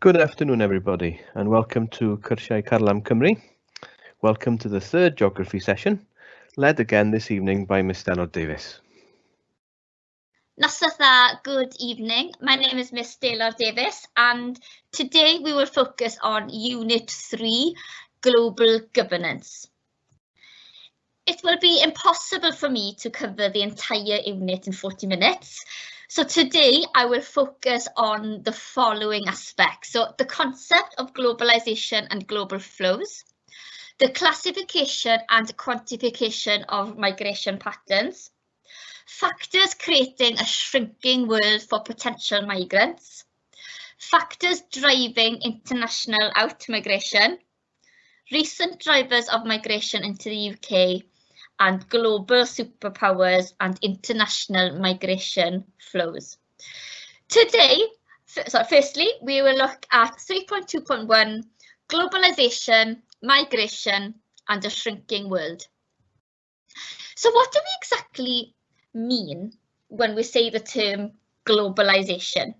Good afternoon, everybody, and welcome to Cyrsiau Carlam Cymru. Welcome to the third geography session, led again this evening by Miss Delor Davis. Nasatha, good evening. My name is Miss Delor Davis, and today we will focus on Unit 3, Global Governance. It will be impossible for me to cover the entire unit in 40 minutes. So today I will focus on the following aspects. So the concept of globalization and global flows, the classification and quantification of migration patterns, factors creating a shrinking world for potential migrants, factors driving international out-migration, recent drivers of migration into the UK, and global superpowers and international migration flows. Today, firstly, we will look at 3.2.1, globalization, migration, and a shrinking world. So what do we exactly mean when we say the term globalization?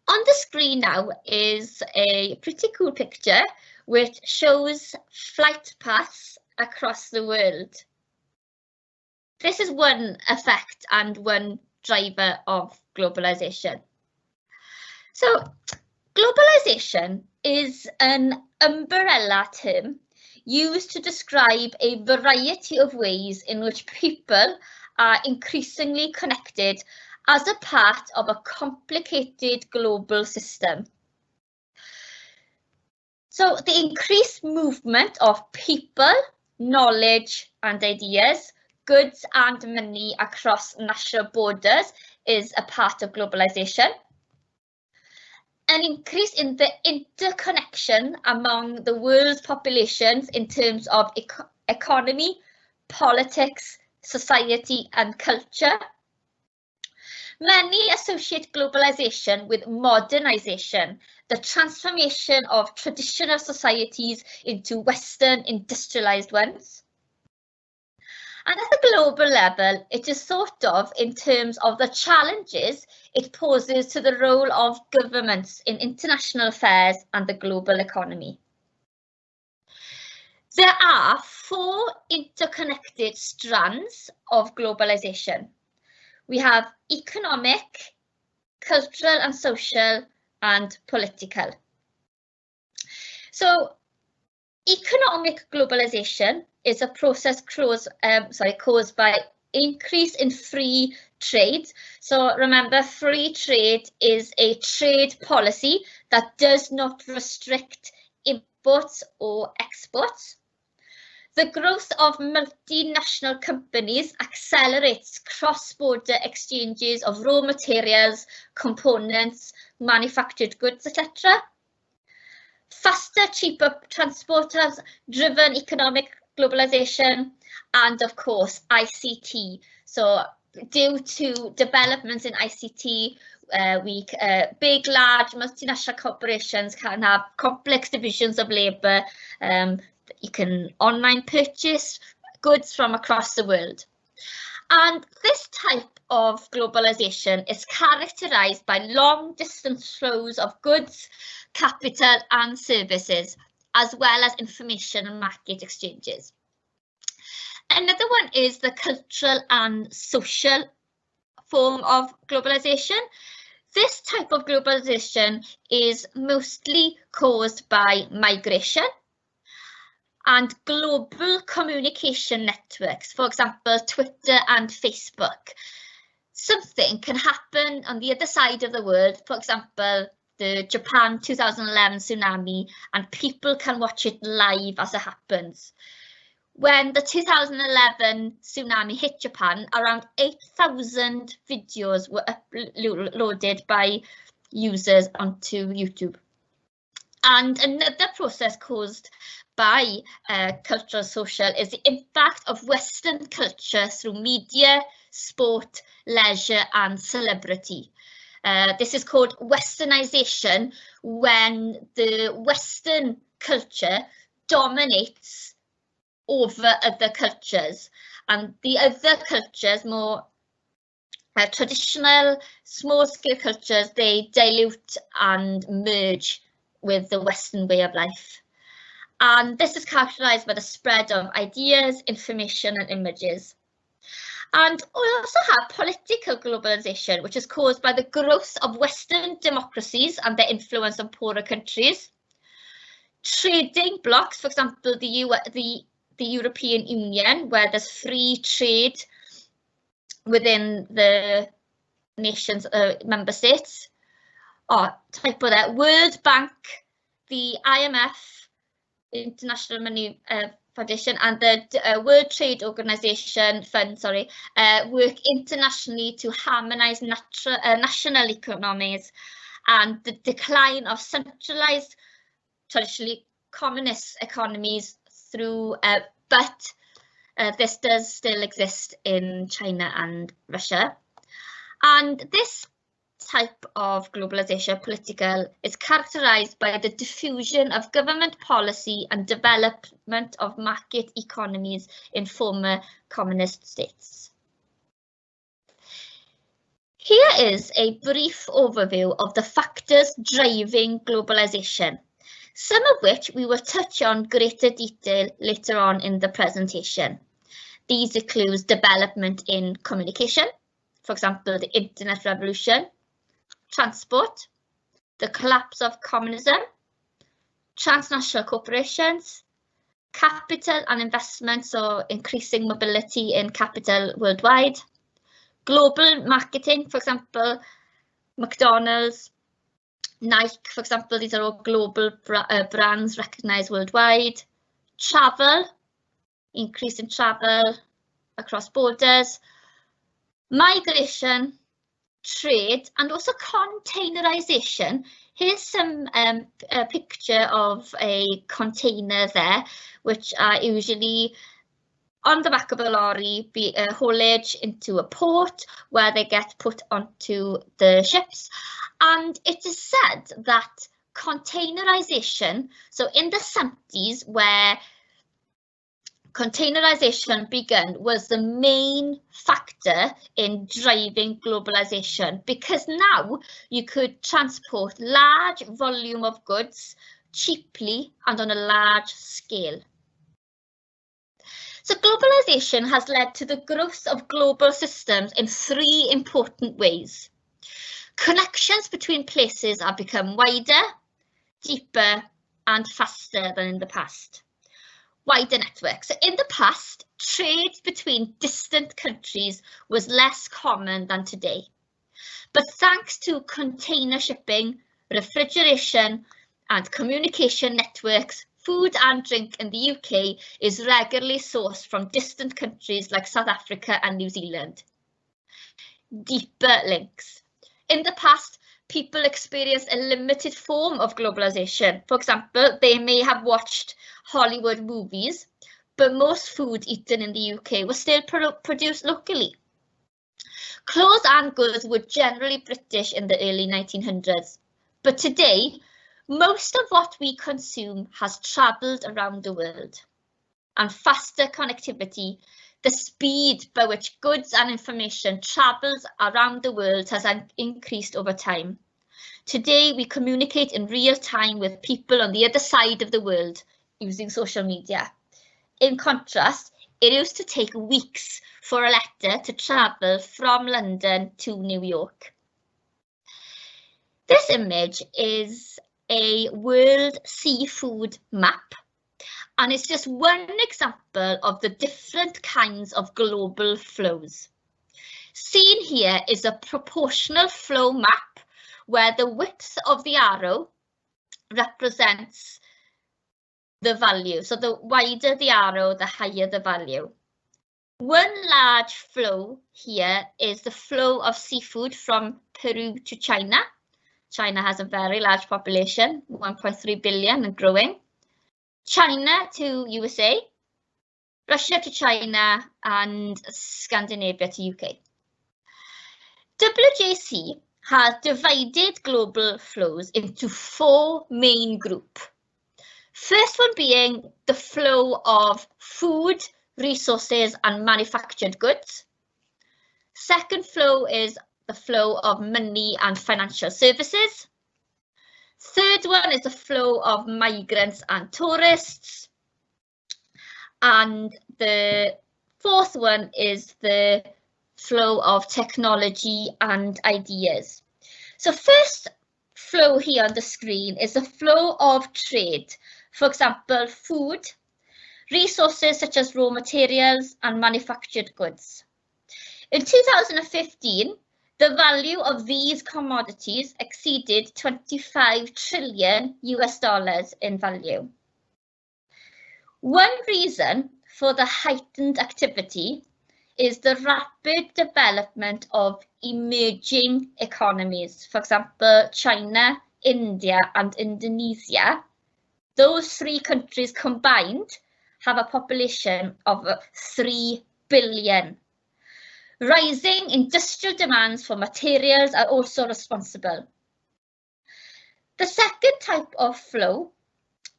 On the screen now is a pretty cool picture which shows flight paths across the world. This is one effect and one driver of globalization. So globalization is an umbrella term used to describe a variety of ways in which people are increasingly connected as a part of a complicated global system. So the increased movement of people, knowledge and ideas, goods and money across national borders is a part of globalization. An increase in the interconnection among the world's populations in terms of economy, politics, society and culture. Many associate globalization with modernization, the transformation of traditional societies into Western industrialized ones. And at a global level, it is thought of in terms of the challenges it poses to the role of governments in international affairs and the global economy. There are 4 interconnected strands of globalization. We have economic, cultural and social, and political. So economic globalization is a process caused by increase in free trade. So remember, free trade is a trade policy that does not restrict imports or exports. The growth of multinational companies accelerates cross-border exchanges of raw materials, components, manufactured goods, etc. Faster, cheaper transport has driven economic globalization, and of course ICT. So due to developments in ICT, big, large multinational corporations can have complex divisions of labour. You can online purchase goods from across the world. And this type of globalization is characterized by long distance flows of goods, capital and services, as well as information and market exchanges. Another one is the cultural and social form of globalization. This type of globalization is mostly caused by migration and global communication networks, for example, Twitter and Facebook. Something can happen on the other side of the world, for example, the Japan 2011 tsunami, and people can watch it live as it happens. When the 2011 tsunami hit Japan, around 8,000 videos were uploaded by users onto YouTube. And another process caused by cultural social is the impact of Western culture through media, sport, leisure and celebrity. This is called Westernization, when the Western culture dominates over other cultures, and the other cultures, more traditional small-scale cultures, they dilute and merge with the Western way of life. And this is characterized by the spread of ideas, information and images. And we also have political globalization, which is caused by the growth of Western democracies and their influence on poorer countries. Trading blocs, for example, the European Union, where there's free trade within the nation's member states. Typo there. World Bank, the IMF, International Money Foundation, and the World Trade Organization Fund, work internationally to harmonise national economies, and the decline of centralised, traditionally communist economies through, but this does still exist in China and Russia. And this type of globalization political is characterized by the diffusion of government policy and development of market economies in former communist states. Here is a brief overview of the factors driving globalization, some of which we will touch on greater detail later on in the presentation. These include development in communication, for example, the internet revolution, transport, the collapse of communism, transnational corporations, capital and investment, so increasing mobility in capital worldwide, global marketing, for example, McDonald's, Nike, for example, these are all global brands recognized worldwide, travel, increase in travel across borders, migration, trade, and also containerization. Here's some a picture of a container there, which are usually on the back of a lorry, be haulage into a port where they get put onto the ships. And it is said that containerization, so in the 70s, where containerization began, was the main factor in driving globalization, because now you could transport large volume of goods cheaply and on a large scale. So globalization has led to the growth of global systems in three important ways. Connections between places have become wider, deeper and faster than in the past. Wider networks. So in the past, trade between distant countries was less common than today. But thanks to container shipping, refrigeration and communication networks, food and drink in the UK is regularly sourced from distant countries like South Africa and New Zealand. Deeper links. In the past, people experienced a limited form of globalization. For example, they may have watched Hollywood movies, but most food eaten in the UK was still produced locally. Clothes and goods were generally British in the early 1900s, but today, most of what we consume has travelled around the world. And faster connectivity, the speed by which goods and information travels around the world has increased over time. Today, we communicate in real time with people on the other side of the world using social media. In contrast, it used to take weeks for a letter to travel from London to New York. This image is a world seafood map, and it's just one example of the different kinds of global flows. Seen here is a proportional flow map where the width of the arrow represents the value. So the wider the arrow, the higher the value. One large flow here is the flow of seafood from Peru to China. China has a very large population, 1.3 billion and growing. China to USA, Russia to China, and Scandinavia to UK. WJC has divided global flows into four main groups. First one being the flow of food, resources and manufactured goods. Second flow is the flow of money and financial services. Third one is the flow of migrants and tourists. And the fourth one is the flow of technology and ideas. So first flow here on the screen is the flow of trade. For example, food, resources such as raw materials and manufactured goods. In 2015, the value of these commodities exceeded 25 trillion US dollars in value. One reason for the heightened activity is the rapid development of emerging economies. For example, China, India, and Indonesia. Those three countries combined have a population of 3 billion. Rising industrial demands for materials are also responsible. The second type of flow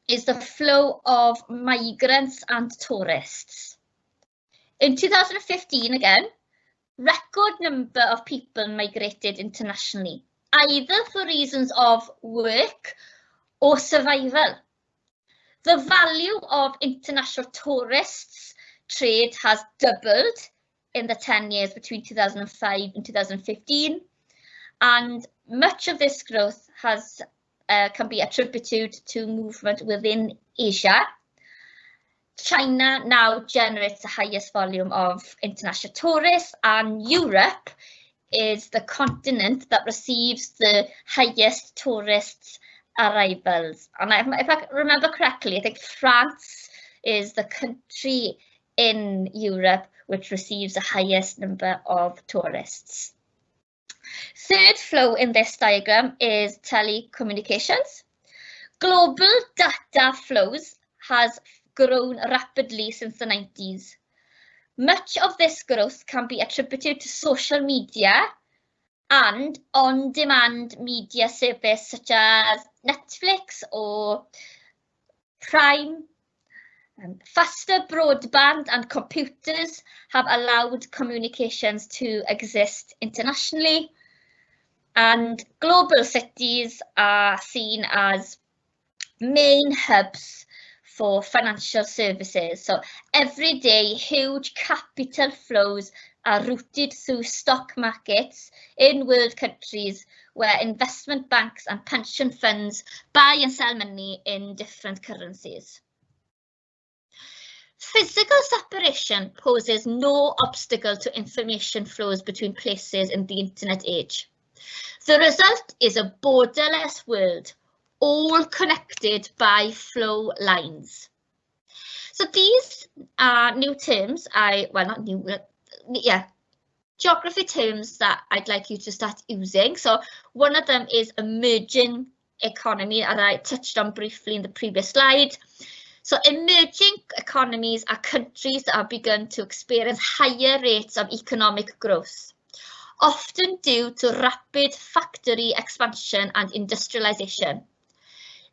is the flow of migrants and tourists. In 2015, again, record number of people migrated internationally, either for reasons of work or survival. The value of international tourists trade has doubled in the 10 years between 2005 and 2015, and much of this growth can be attributed to movement within Asia. China now generates the highest volume of international tourists, and Europe is the continent that receives the highest tourist arrivals. And if I remember correctly, I think France is the country in Europe which receives the highest number of tourists. Third flow in this diagram is telecommunications. Global data flows has grown rapidly since the 90s. Much of this growth can be attributed to social media and on-demand media service such as Netflix or Prime. Faster broadband and computers have allowed communications to exist internationally, and global cities are seen as main hubs for financial services. So every day, huge capital flows are routed through stock markets in world countries where investment banks and pension funds buy and sell money in different currencies. Physical separation poses no obstacle to information flows between places in the internet age. The result is a borderless world, all connected by flow lines. So these are new terms, geography terms that I'd like you to start using. So one of them is emerging economy, and I touched on briefly in the previous slide. So emerging economies are countries that have begun to experience higher rates of economic growth, often due to rapid factory expansion and industrialization.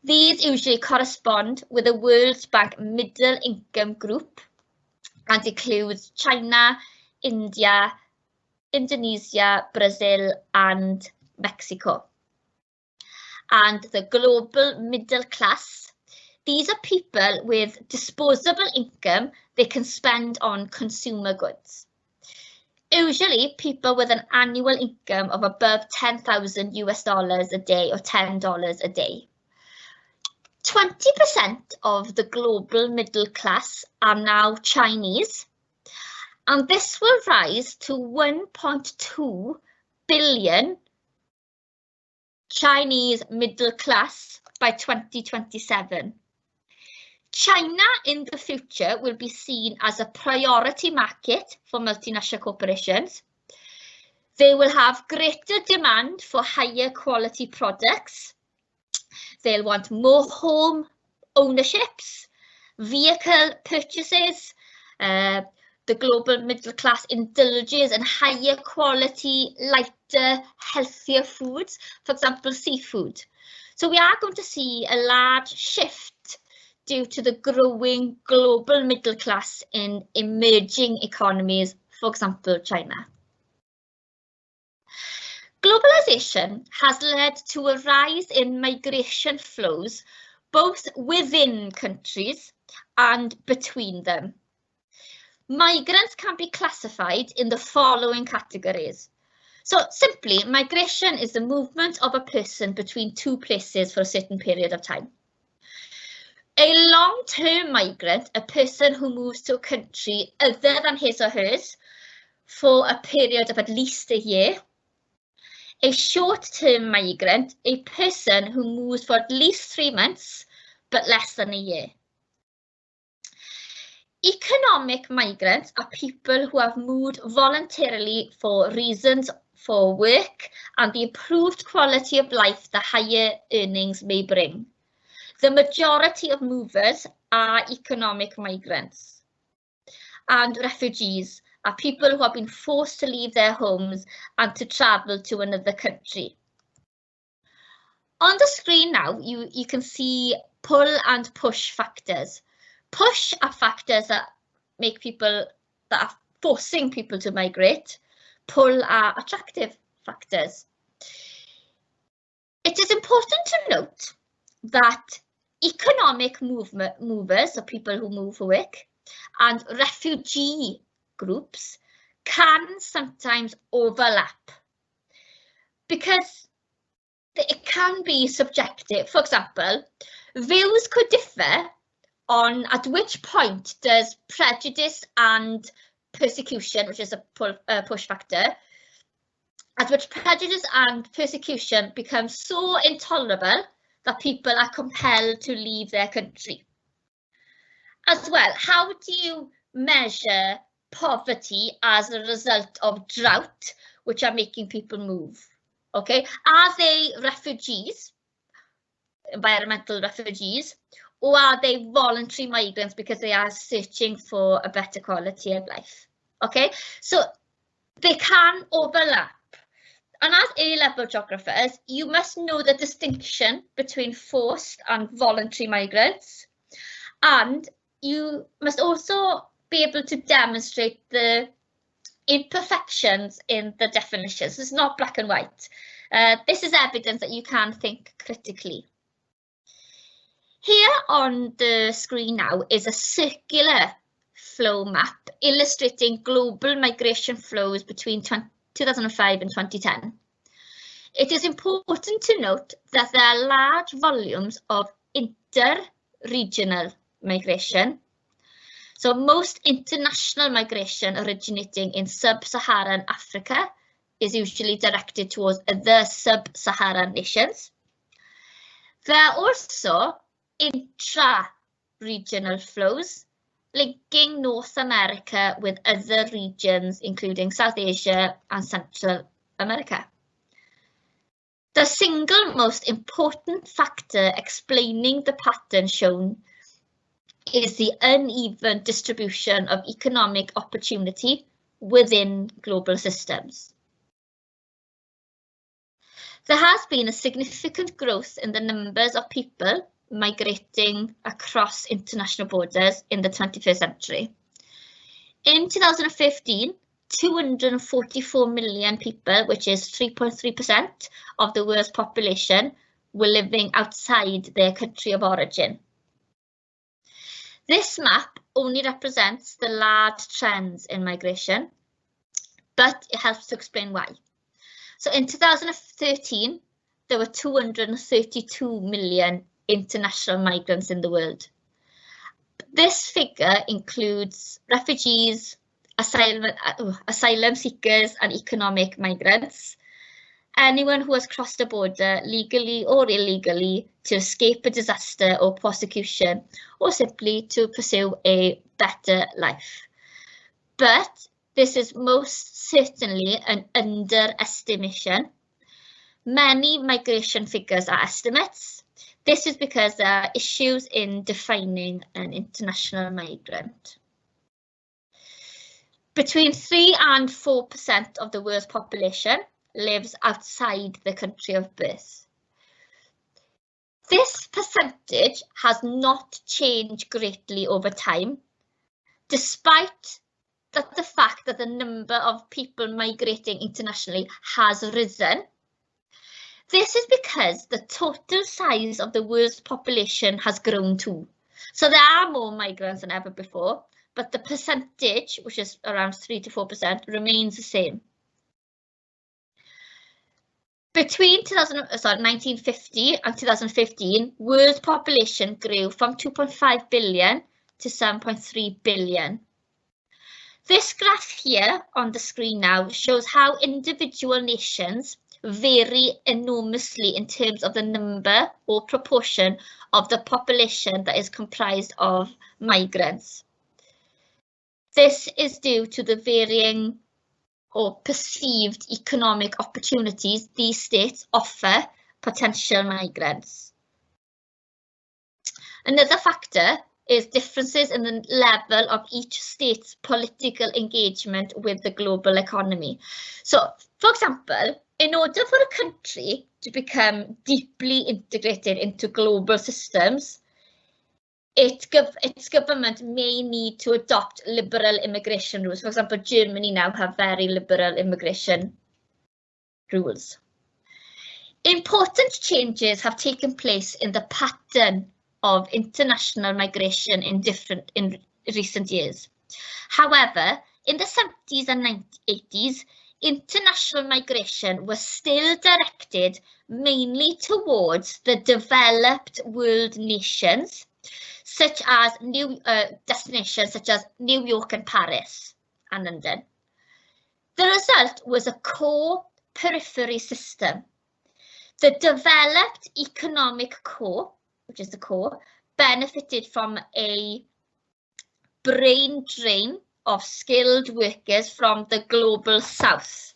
These usually correspond with the World Bank middle income group and includes China, India, Indonesia, Brazil, and Mexico. And the global middle class. These are people with disposable income they can spend on consumer goods. Usually people with an annual income of above 10,000 US dollars a day or $10 a day. 20% of the global middle class are now Chinese, and this will rise to 1.2 billion Chinese middle class by 2027. China in the future will be seen as a priority market for multinational corporations. They will have greater demand for higher quality products. They'll want more home ownerships, vehicle purchases. The global middle class indulges in higher quality, lighter, healthier foods, for example, seafood. So we are going to see a large shift due to the growing global middle class in emerging economies, for example, China. Globalization has led to a rise in migration flows, both within countries and between them. Migrants can be classified in the following categories. So simply, migration is the movement of a person between two places for a certain period of time. A long-term migrant, a person who moves to a country other than his or hers for a period of at least a year. A short-term migrant, a person who moves for at least 3 months, but less than a year. Economic migrants are people who have moved voluntarily for reasons for work and the improved quality of life the higher earnings may bring. The majority of movers are economic migrants. And refugees are people who have been forced to leave their homes and to travel to another country. On the screen now, you can see pull and push factors. Push are factors that make people, that are forcing people to migrate. Pull are attractive factors. It is important to note that economic movers, or people who move for work, and refugee groups can sometimes overlap because it can be subjective. For example, views could differ on at which point does prejudice and persecution, which is a push factor, at which prejudice and persecution become so intolerable that people are compelled to leave their country. As well, how do you measure poverty as a result of drought, which are making people move? Okay, are they refugees, environmental refugees, or are they voluntary migrants because they are searching for a better quality of life? Okay, so they can overlap. And as A-level geographers, you must know the distinction between forced and voluntary migrants, and you must also be able to demonstrate the imperfections in the definitions. It's not black and white. This is evidence that you can think critically. Here on the screen now is a circular flow map illustrating global migration flows between 2005 and 2010. It is important to note that there are large volumes of inter-regional migration. So most international migration originating in sub-Saharan Africa is usually directed towards other sub-Saharan nations. There are also intra-regional flows linking North America with other regions, including South Asia and Central America. The single most important factor explaining the pattern shown is the uneven distribution of economic opportunity within global systems. There has been a significant growth in the numbers of people migrating across international borders in the 21st century. In 2015, 244 million people, which is 3.3% of the world's population, were living outside their country of origin. This map only represents the large trends in migration, but it helps to explain why. So in 2013, there were 232 million international migrants in the world. This figure includes refugees, asylum seekers and economic migrants, anyone who has crossed a border legally or illegally to escape a disaster or persecution, or simply to pursue a better life. But this is most certainly an underestimation. Many migration figures are estimates. This is because there are issues in defining an international migrant. Between 3 and 4% of the world's population lives outside the country of birth. This percentage has not changed greatly over time, despite the fact that the number of people migrating internationally has risen This is because the total size of the world's population has grown too. So there are more migrants than ever before, but the percentage, which is around 3 to 4%, remains the same. Between 1950 and 2015, world population grew from 2.5 billion to 7.3 billion. This graph here on the screen now shows how individual nations vary enormously in terms of the number or proportion of the population that is comprised of migrants. This is due to the varying or perceived economic opportunities these states offer potential migrants. Another factor is differences in the level of each state's political engagement with the global economy. So, for example, in order for a country to become deeply integrated into global systems, its government may need to adopt liberal immigration rules. For example, Germany now have very liberal immigration rules. Important changes have taken place in the pattern of international migration in recent years. However, in the 70s and 80s, international migration was still directed mainly towards the developed world nations, such as destinations such as New York and Paris and London. The result was a core periphery system. The developed economic core, which is the core, benefited from a brain drain of skilled workers from the global south,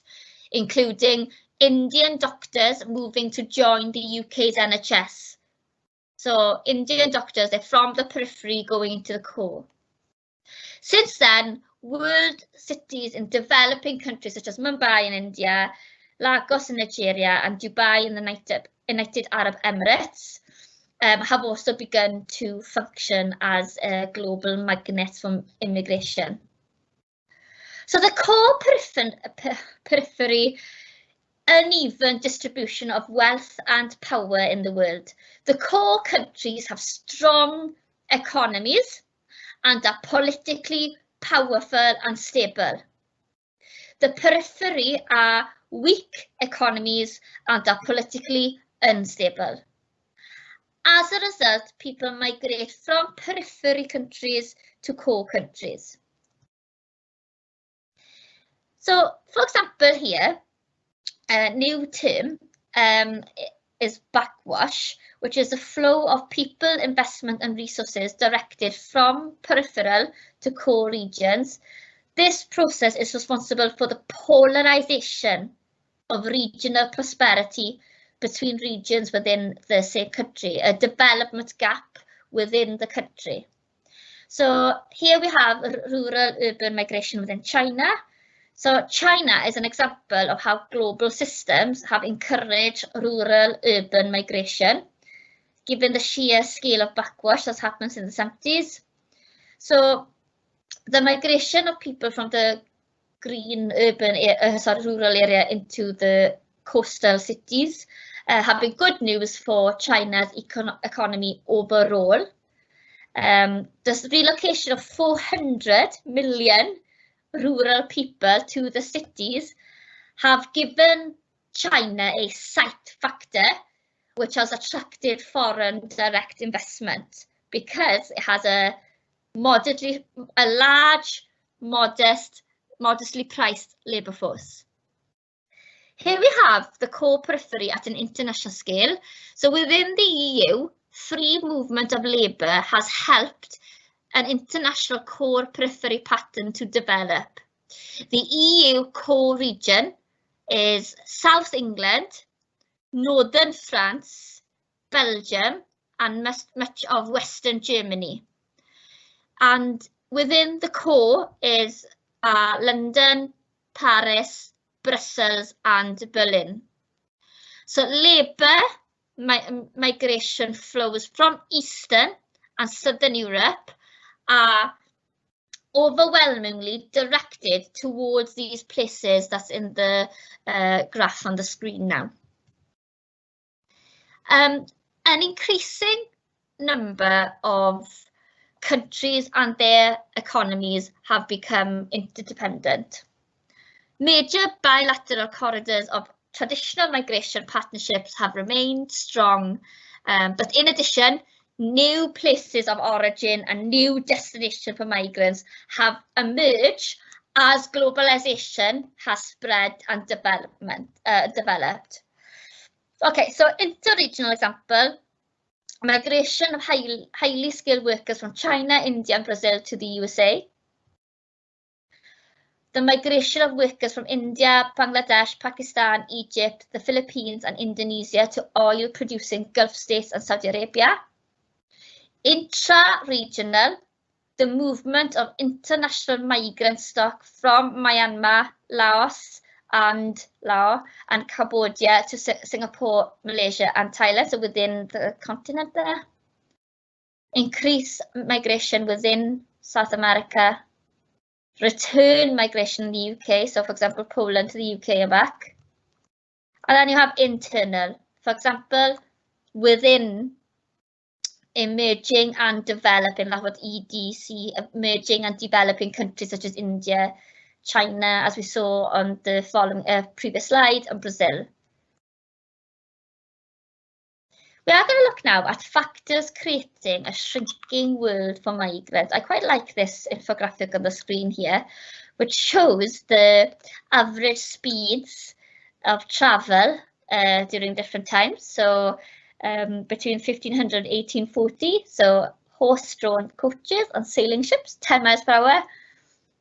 including Indian doctors moving to join the UK's NHS. So Indian doctors, they're from the periphery going into the core. Since then, world cities in developing countries such as Mumbai in India, Lagos in Nigeria, and Dubai in the United Arab Emirates have also begun to function as global magnets for immigration. So the core periphery uneven distribution of wealth and power in the world. The core countries have strong economies and are politically powerful and stable. The periphery are weak economies and are politically unstable. As a result, people migrate from periphery countries to core countries. So, for example, here, a new term is backwash, which is the flow of people, investment and resources directed from peripheral to core regions. This process is responsible for the polarization of regional prosperity between regions within the same country, a development gap within the country. So here we have rural-urban migration within China. So China is an example of how global systems have encouraged rural-urban migration, given the sheer scale of backwash that happens in the 70s. So the migration of people from the green rural area into the coastal cities have been good news for China's economy overall. This relocation of 400 million rural people to the cities have given China a sight factor, which has attracted foreign direct investment because it has a large, modestly priced labour force. Here we have the core periphery at an international scale. So within the EU, free movement of labour has helped an international core periphery pattern to develop. The EU core region is South England, Northern France, Belgium, and much of Western Germany. And within the core is London, Paris, Brussels, and Berlin. So labour migration flows from Eastern and Southern Europe are overwhelmingly directed towards these places that's in the graph on the screen now. An increasing number of countries and their economies have become interdependent. Major bilateral corridors of traditional migration partnerships have remained strong, but in addition, new places of origin and new destinations for migrants have emerged as globalization has spread and developed. Okay, so inter-regional example, migration of highly skilled workers from China, India and Brazil to the USA. The migration of workers from India, Bangladesh, Pakistan, Egypt, the Philippines and Indonesia to oil-producing Gulf states and Saudi Arabia. Intra-regional, the movement of international migrant stock from Myanmar, Laos and Cambodia to Singapore, Malaysia and Thailand, so within the continent there. Increase migration within South America. Return migration in the UK, so for example, Poland to the UK and back. And then you have internal, for example, within emerging and developing, that's what EDC, emerging and developing countries such as India, China, as we saw on the following previous slide, and Brazil. We are going to look now at factors creating a shrinking world for migrants. I quite like this infographic on the screen here, which shows the average speeds of travel during different times. So between 1500 and 1840, so horse-drawn coaches and sailing ships, 10 miles per hour.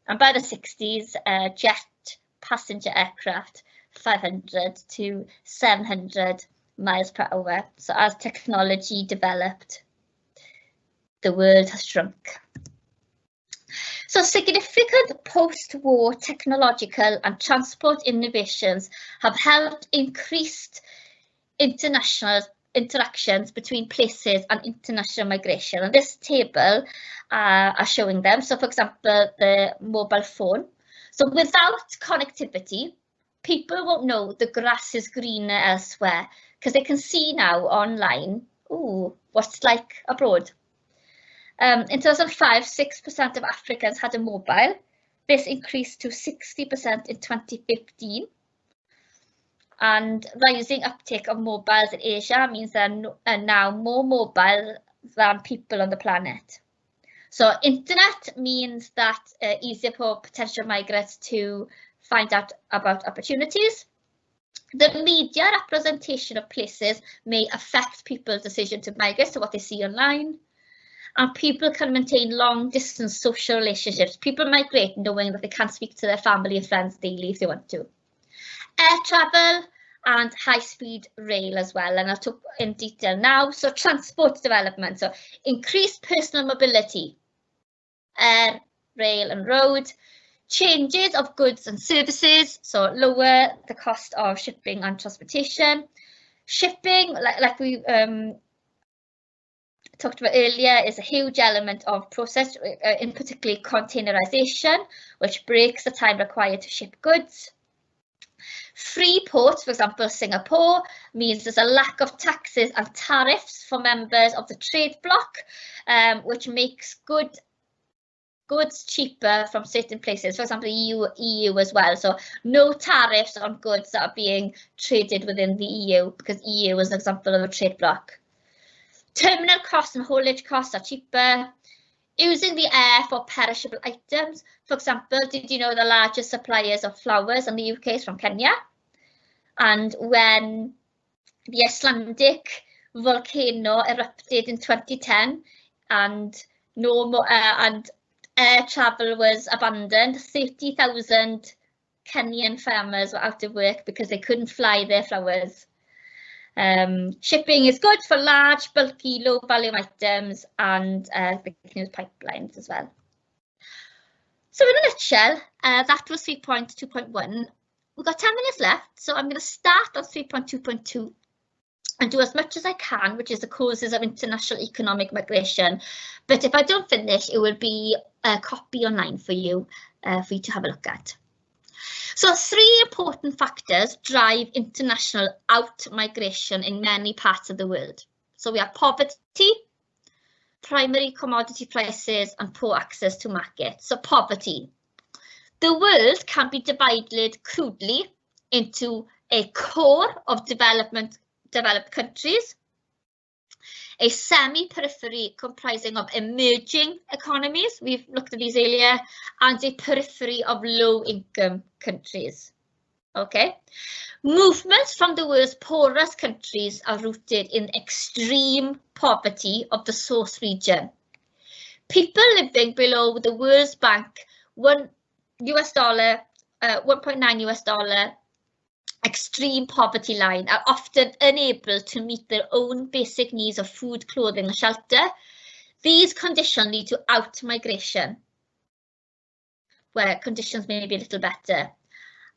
And by the 60s, jet passenger aircraft, 500 to 700 miles per hour. So as technology developed, the world has shrunk. So significant post-war technological and transport innovations have helped increased international interactions between places and international migration. And this table are showing them. So for example, the mobile phone. So without connectivity, people won't know the grass is greener elsewhere, because they can see now online, ooh, what's it like abroad. In 2005, 6% of Africans had a mobile. This increased to 60% in 2015. And rising uptake of mobiles in Asia means there are now more mobile than people on the planet. So internet means that easier for potential migrants to find out about opportunities. The media representation of places may affect people's decision to migrate to what they see online. And people can maintain long distance social relationships. People migrate knowing that they can speak to their family and friends daily if they want to. Air travel and high-speed rail as well, and I'll talk in detail now. So transport development, so increased personal mobility, air, rail and road, changes of goods and services, so lower the cost of shipping and transportation. Shipping, like we talked about earlier, is a huge element of process, in particularly containerization, which breaks the time required to ship goods. Free ports, for example, Singapore, means there's a lack of taxes and tariffs for members of the trade bloc, which makes goods cheaper from certain places, for example, EU as well. So no tariffs on goods that are being traded within the EU, because EU is an example of a trade bloc. Terminal costs and haulage costs are cheaper. Using the air for perishable items. For example, did you know the largest suppliers of flowers in the UK is from Kenya? And when the Icelandic volcano erupted in 2010 and air travel was abandoned, 30,000 Kenyan farmers were out of work because they couldn't fly their flowers. Shipping is good for large, bulky, low-volume items and the news pipelines as well. So in a nutshell, that was 3.2.1. We've got 10 minutes left, so I'm going to start on 3.2.2 and do as much as I can, which is the causes of international economic migration. But if I don't finish, it will be a copy online for you to have a look at. So 3 important factors drive international out-migration in many parts of the world. So we have poverty, primary commodity prices, and poor access to markets. So poverty. The world can be divided crudely into a core of developed countries, a semi-periphery comprising of emerging economies, we've looked at these earlier, and a periphery of low-income countries. Okay, movements from the world's poorest countries are rooted in extreme poverty of the source region. People living below the World Bank $1.9 extreme poverty line are often unable to meet their own basic needs of food, clothing, and shelter. These conditions lead to out-migration, where conditions may be a little better.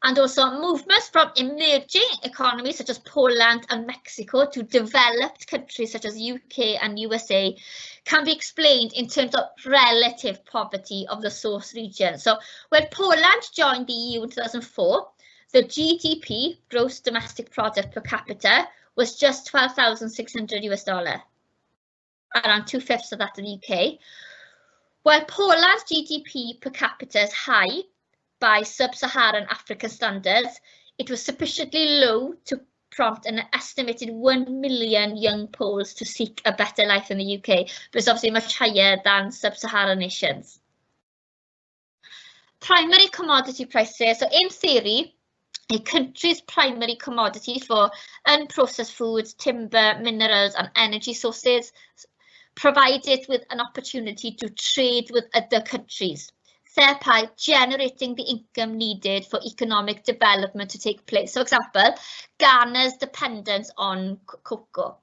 And also movements from emerging economies such as Poland and Mexico to developed countries such as UK and USA can be explained in terms of relative poverty of the source region. So when Poland joined the EU in 2004, the GDP, gross domestic product per capita, was just $12,600, around 2/5 of that in the UK. While Poland's GDP per capita is high by sub-Saharan African standards, it was sufficiently low to prompt an estimated 1 million young Poles to seek a better life in the UK, but it's obviously much higher than sub-Saharan nations. Primary commodity prices. So in theory, a country's primary commodity for unprocessed foods, timber, minerals, and energy sources provide it with an opportunity to trade with other countries, thereby generating the income needed for economic development to take place. So, for example, Ghana's dependence on cocoa.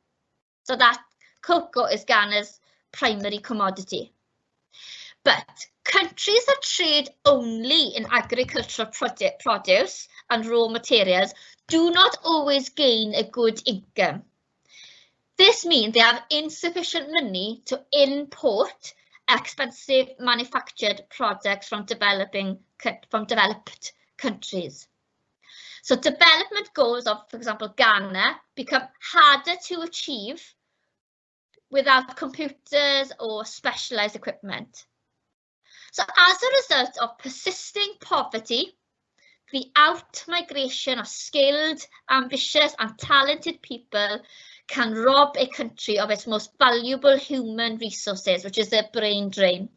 So that cocoa is Ghana's primary commodity. But countries that trade only in agricultural produce and raw materials do not always gain a good income. This means they have insufficient money to import expensive manufactured products from developed countries. So development goals of, for example, Ghana become harder to achieve without computers or specialized equipment. So as a result of persisting poverty, the out-migration of skilled, ambitious, and talented people can rob a country of its most valuable human resources, which is their brain drain,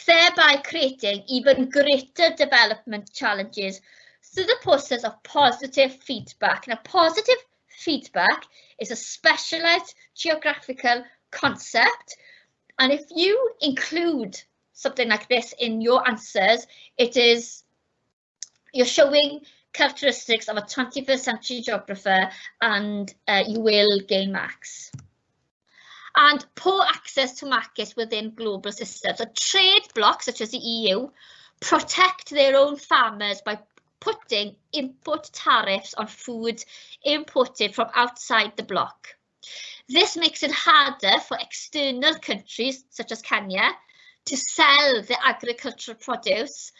thereby creating even greater development challenges through the process of positive feedback. Now, positive feedback is a specialized geographical concept, and if you include something like this in your answers, you're showing characteristics of a 21st century geographer, and you will gain marks. And poor access to markets within global systems. So trade blocs such as the EU protect their own farmers by putting import tariffs on food imported from outside the bloc. This makes it harder for external countries such as Kenya to sell the agricultural produce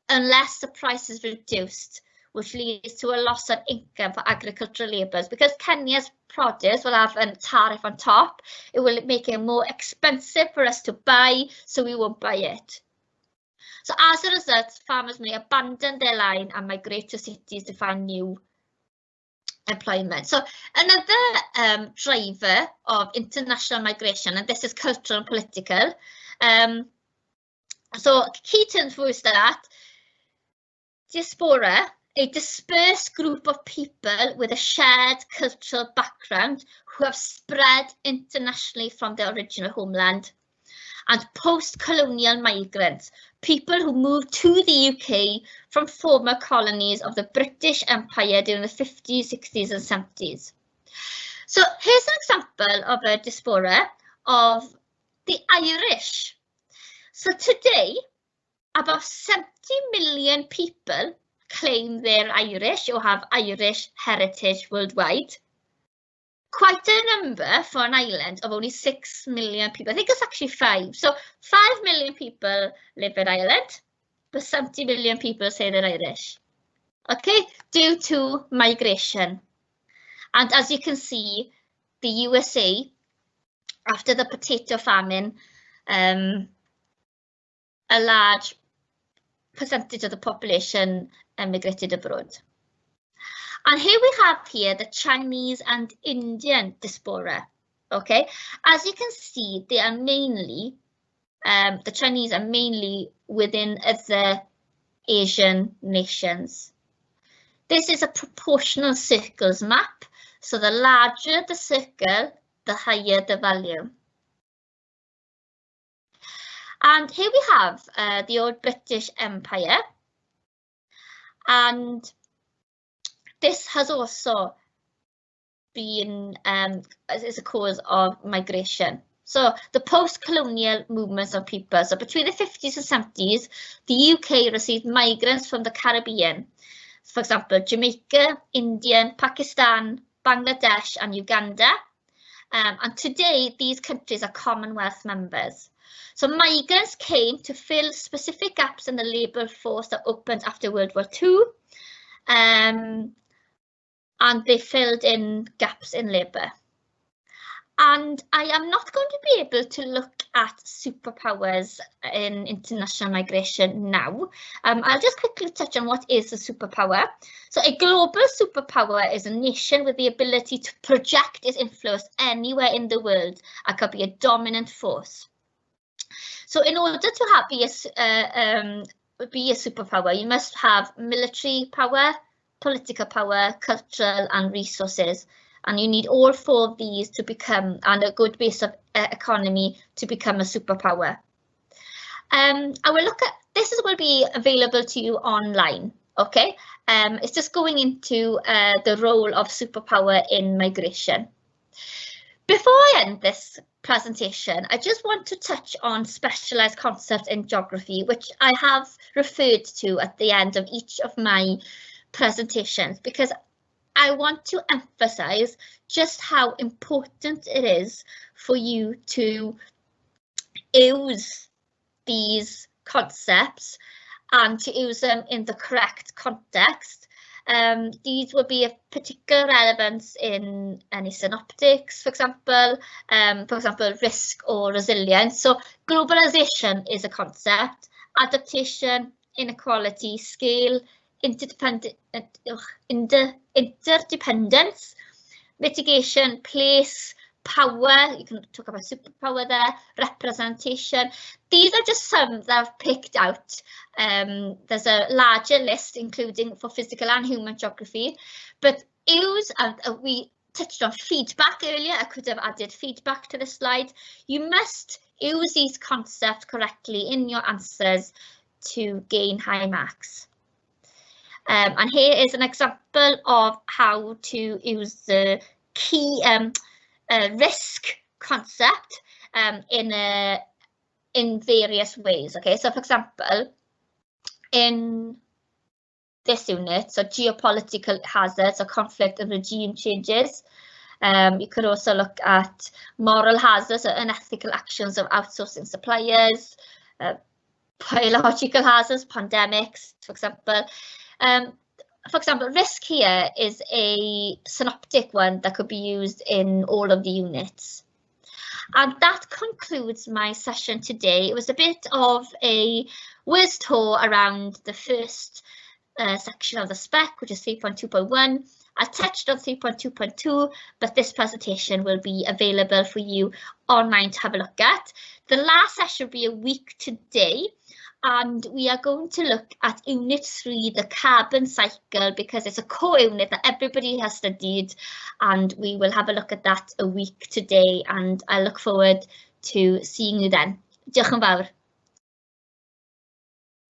unless the price is reduced, which leads to a loss of income for agricultural labourers. Because Kenya's produce will have a tariff on top, it will make it more expensive for us to buy, so we won't buy it. So as a result, farmers may abandon their line and migrate to cities to find new employment. So another driver of international migration, and this is cultural and political. So key terms for that: diaspora, a dispersed group of people with a shared cultural background who have spread internationally from their original homeland. And post-colonial migrants, people who moved to the UK from former colonies of the British Empire during the 50s, 60s and 70s. So here's an example of a diaspora of the Irish. So today, about 70 million people claim they're Irish or have Irish heritage worldwide. Quite a number for an island of only 6 million people. I think it's actually 5. So 5 million people live in Ireland, but 70 million people say they're Irish. okay, due to migration. And as you can see, the USA, after the potato famine, a large percentage of the population emigrated abroad. And here we have the Chinese and Indian diaspora. Okay, as you can see, they are mainly, the Chinese are mainly within the Asian nations. This is a proportional circles map, so the larger the circle, the higher the value. And here we have the old British Empire, and this has also been as a cause of migration. So the post-colonial movements of people. So between the 50s and 70s, the UK received migrants from the Caribbean. For example, Jamaica, India, Pakistan, Bangladesh and Uganda. And today, these countries are Commonwealth members. So migrants came to fill specific gaps in the labour force that opened after World War II. And they filled in gaps in labour. And I am not going to be able to look at superpowers in international migration now. I'll just quickly touch on what is a superpower. So a global superpower is a nation with the ability to project its influence anywhere in the world and could be a dominant force. So in order to be a superpower, you must have military power, political power, cultural and resources. And you need all four of these to become, and a good base of economy to become a superpower. I will look at, this is going to be available to you online, okay? It's just going into the role of superpower in migration. Before I end this presentation, I just want to touch on specialised concepts in geography, which I have referred to at the end of each of my presentations, because I want to emphasize just how important it is for you to use these concepts and to use them in the correct context. These will be of particular relevance in any synoptics, for example, risk or resilience. So globalization is a concept, adaptation, inequality, scale, interdependence, mitigation, place, power, you can talk about superpower there, representation. These are just some that I've picked out. There's a larger list, including for physical and human geography, but we touched on feedback earlier. I could have added feedback to the slide. You must use these concepts correctly in your answers to gain high marks. And here is an example of how to use the key risk concept in various ways. Okay, so for example, in this unit, so geopolitical hazards or conflict and regime changes. You could also look at moral hazards or unethical actions of outsourcing suppliers, biological hazards, pandemics, for example. Risk here is a synoptic one that could be used in all of the units. And that concludes my session today. It was a bit of a whiz tour around the first section of the spec, which is 3.2.1. I touched on 3.2.2, but this presentation will be available for you online to have a look at. The last session will be a week today. And we are going to look at Unit 3, the carbon cycle, because it's a core unit that everybody has studied, and we will have a look at that a week today, and I look forward to seeing you then. Diolch yn fawr.